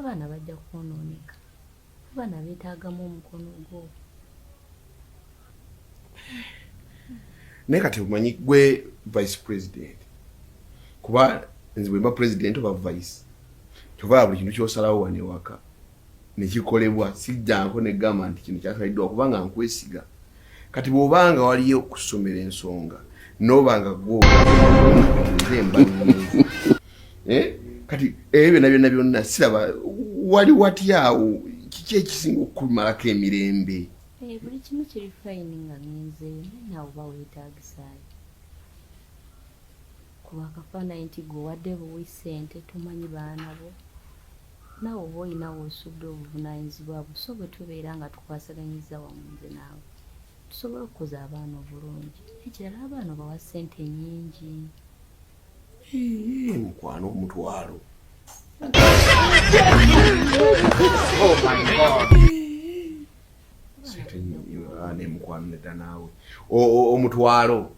abaana bajja kwonooneka. Abaana beetaagamu omukono gwo. Naye kati omanyi gwe vice president kuba nze bwe mba president oba vice kyova buli kintu kyosalawo wane waka nekikolebwa sijjanko ne gamba nti kino kyasaliddwa kubanga nkwesiga. Kati bw'obanga waliyo okusomera ensonga n'obanga gwo kati byonna byonna siraba wali watyawo kiki ekisinga okumalako emirembe. Buli kimu kiri fayini nga ngenzeeyo naawe oba weetaagisaayo. Kuba akafaananyi nti gwe wadde buwi ssente tomanyi baana bo naawe oba olinawo osudde obuvunaanyizibwa bwo so bwe tubeera nga tukwasaganyiza wamu nze naawe tusobole okukoza abaana obulungi. Ekirala abaana bawa ssente nnyingi. Mukwano omutwalo. Ne mukwano nedda naawe omutwalo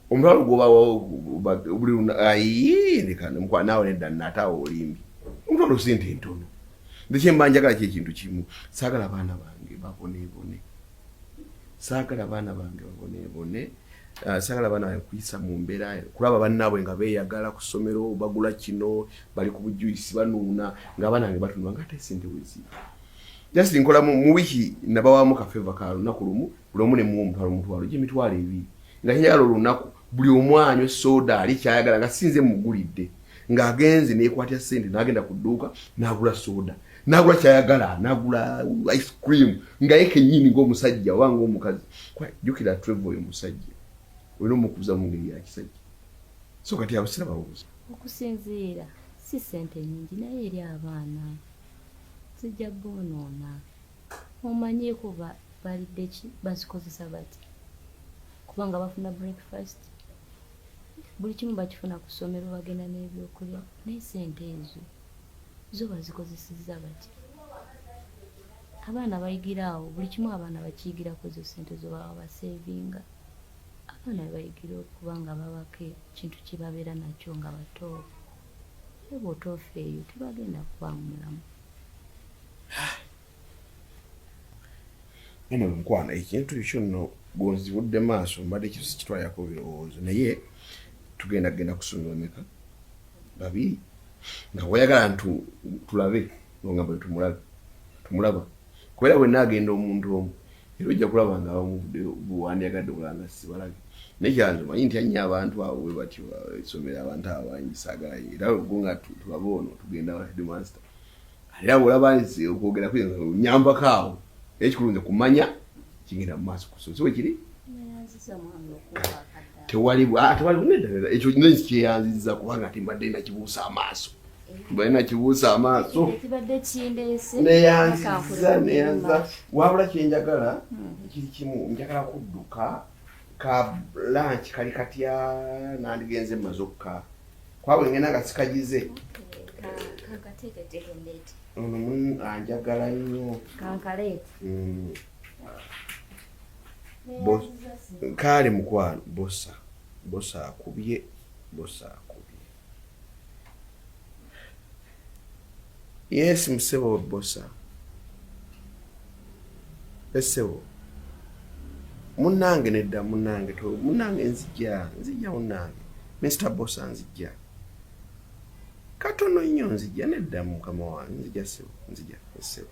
gwoba buli mukwano naawe nedda nataawo olimbi omutwalo sente ntono. Ndekyemba njagala kyekintu kimu saagala abaana bange baboneebone. Saagala abaana bange baboneebone. Saagala abaana bange kuyisa mu mbeera kulaba bannaabwe nga beeyagala ku ssomero bagula kino bali ku bujuyisi banuuna ng'abaana bange batunula ng'ate sente weziba. Just nkola mu wiki nabawamu kafeva ka lunaku lumu buli omu ne muwa omutwalo gy'emitwalo ebiri nga kinyagala olunaku buli omwanyo soda ali kyayagala nga sinze mugulidde ng'agenze neekwatya ssente n'agenda ku dduuka n'agula soda n'agula kyayagala n'agula ice cream nga ye kennyini ng'omusajja oba ng'omukazi. Jjukira Trevor oyo musajja olina omukuza mu ngeri ya kisajja. So kati abo sirababuuza okusinziira si ssente nnyingi naye eri abaana zijja boonoona. Omanyi kuba balidde ki bazikozesa bati kubanga bafuna breakfast buli kimu bakifuna ku ssomero bagenda n'ebyokulya naye ssente ezo zo bazikozesezza bati. Abaana bayigiraawo buli kimu abaana bakiyigirako ezo ssente zo baba baseevinga. Abaana bayigira okuba nga babako ekintu kye babeera nakyo nga bato. Naye bw'otoofa eyo tebagenda kuba mulamu. Eno mukwano ekintu ekyo nno gonzibudde maaso mbadde kisi kitwayako birowoozo naye tugenda ku ssomero meka babiri nga wayagala tulabe nga bwe tumulaba kubeera bwe naagenda omuntu omu era ojja kulaba nga buwandyagadde bulanga sibalage naye kyanze manyi nti annyo abantu abo bwe batyo essomero abantu abo bangi saagala era go nga tulabe ono tugenda wa headmaster era bw'olaba nti okwogera nyambako awo ekikulunze kumanya kigenda mu maaso kuso siwe kiri tewali nedda ekyo nezi kyeyanziza kubanga timbadde nakibuusa amaaso neyanziza wabula kyenjagala kiri kimu njagala kudduka ka lunch kali katya nandigenze mazokka kwabwe ngenda nga sikagize anjagala nnyo kale mukwano bosa akubye yes musebo bosa esebo munange nedda munange nzijja munange Mr. Bosa nzijja katono nnyo nzijja nedda mukama wange nzijja esebo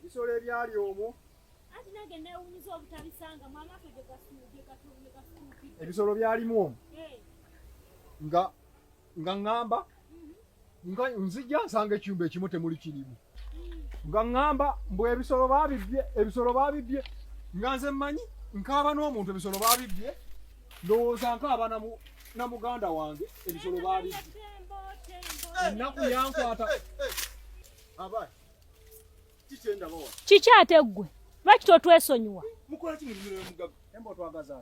Bisolo ebyali omwo ati nage neewunyiza obutabisanga mwamaaso gye kasuuki ebisolo byalimu omwo nga ŋŋamba nga nzija nsanga ekiyumba ekimu temuli kirimu nga ŋŋamba mbwe ebisolo baabibye nga nze mmanyi nkaaba n'omuntu ebisolo baabibye ndowooza nkaaba na muganda wange ebisolo baabibye ennaku yankwata abaye kiki ate ggwe lwaki totwesonyiwa mukola ki mu mugaga emba otwagaza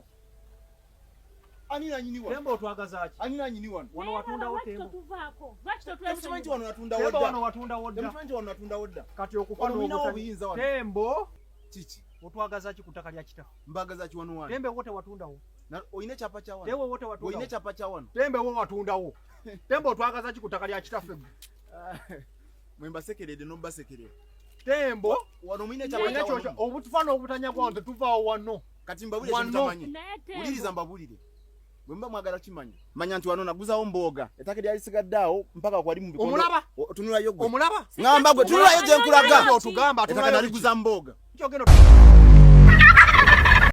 Anina nyini wano. Tembo otwagaza ki? Anina nyini wano. Wano watunda wo tembo. Tuvaako. Lwaki Temukimanyi wano watunda Tembo wodda. wano watunda wodda. Temukimanyi wano watunda wodda. Kati okufa Wano n'obutali. obuyinza wano. Tembo Kiki? otwagaza ki ku ttaka lya kitaffe? Mbagaza ki wano wano? Tembe wote watundawo. Oyina kyapa kya wano. Tembo wote watundawo. Oyina kyapa kya wano. Tembe wo watundawo. Tembo otwagaza ki ku ttaka lya kitaffe? Mwe mbasekerede n'ombasekerera. Tembo Wano mwine kyapa kya wano. obutufana obutanya bwanze tuvaawo wano. Kati mbabulire Wano. kimutamanyi. Uliriza mbabulire. Bwe mba mwagala kimanya. Manya nti wano naguzawo mboga. Ettaka lyali sigaddeawo mpaka kwali mu bikondo. Omulaba? Tunulayo gwe. Omulaba? Ngamba gwe tunulayo gye nkulaga. Otugamba Ettaka naliguza mboga. Kyogero